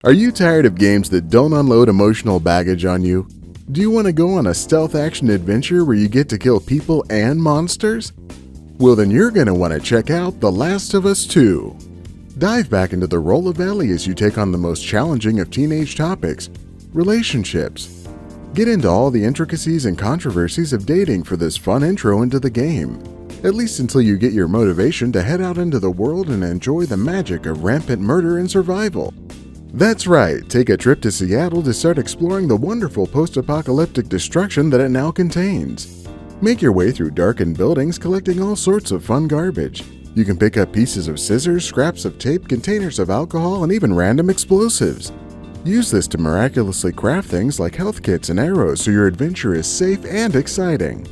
Are you tired of games that don't unload emotional baggage on you? Do you want to go on a stealth action adventure where you get to kill people and monsters? Well, then you're going to want to check out The Last of Us 2. Dive back into the role of Ellie as you take on the most challenging of teenage topics, relationships. Get into all the intricacies and controversies of dating for this fun intro into the game, at least until you get your motivation to head out into the world and enjoy the magic of rampant murder and survival. That's right, take a trip to Seattle to start exploring the wonderful post-apocalyptic destruction that it now contains. Make your way through darkened buildings collecting all sorts of fun garbage. You can pick up pieces of scissors, scraps of tape, containers of alcohol, and even random explosives. Use this to miraculously craft things like health kits and arrows so your adventure is safe and exciting.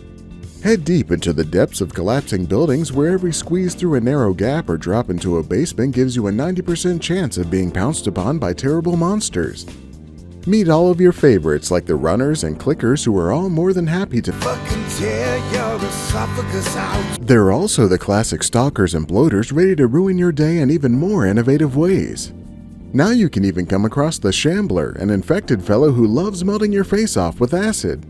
Head deep into the depths of collapsing buildings where every squeeze through a narrow gap or drop into a basement gives you a 90% chance of being pounced upon by terrible monsters. Meet all of your favorites like the runners and clickers who are all more than happy to fucking tear your esophagus out. There are also the classic stalkers and bloaters ready to ruin your day in even more innovative ways. Now you can even come across the Shambler, an infected fellow who loves melting your face off with acid.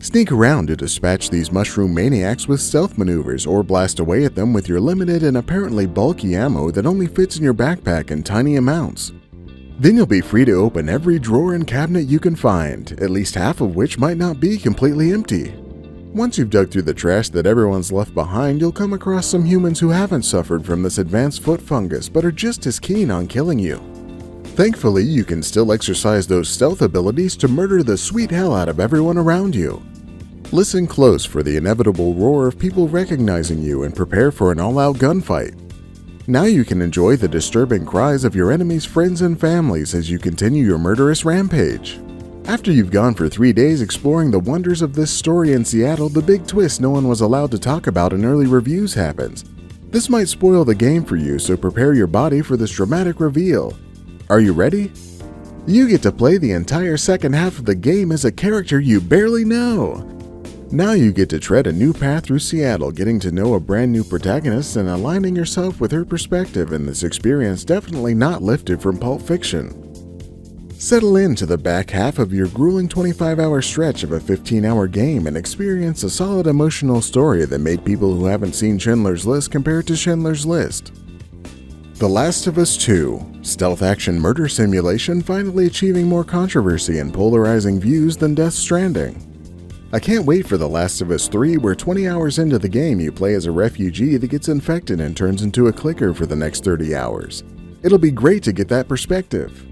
Sneak around to dispatch these mushroom maniacs with stealth maneuvers or blast away at them with your limited and apparently bulky ammo that only fits in your backpack in tiny amounts. Then you'll be free to open every drawer and cabinet you can find, at least half of which might not be completely empty. Once you've dug through the trash that everyone's left behind, you'll come across some humans who haven't suffered from this advanced foot fungus but are just as keen on killing you. Thankfully, you can still exercise those stealth abilities to murder the sweet hell out of everyone around you. Listen close for the inevitable roar of people recognizing you and prepare for an all-out gunfight. Now you can enjoy the disturbing cries of your enemies' friends and families as you continue your murderous rampage. After you've gone for 3 days exploring the wonders of this story in Seattle, the big twist no one was allowed to talk about in early reviews happens. This might spoil the game for you, so prepare your body for this dramatic reveal. Are you ready? You get to play the entire second half of the game as a character you barely know. Now you get to tread a new path through Seattle, getting to know a brand new protagonist and aligning yourself with her perspective in this experience definitely not lifted from Pulp Fiction. Settle into the back half of your grueling 25-hour stretch of a 15-hour game and experience a solid emotional story that made people who haven't seen Schindler's List compare it to Schindler's List. The Last of Us 2, stealth action murder simulation finally achieving more controversy and polarizing views than Death Stranding. I can't wait for The Last of Us 3 where 20 hours into the game you play as a refugee that gets infected and turns into a clicker for the next 30 hours. It'll be great to get that perspective.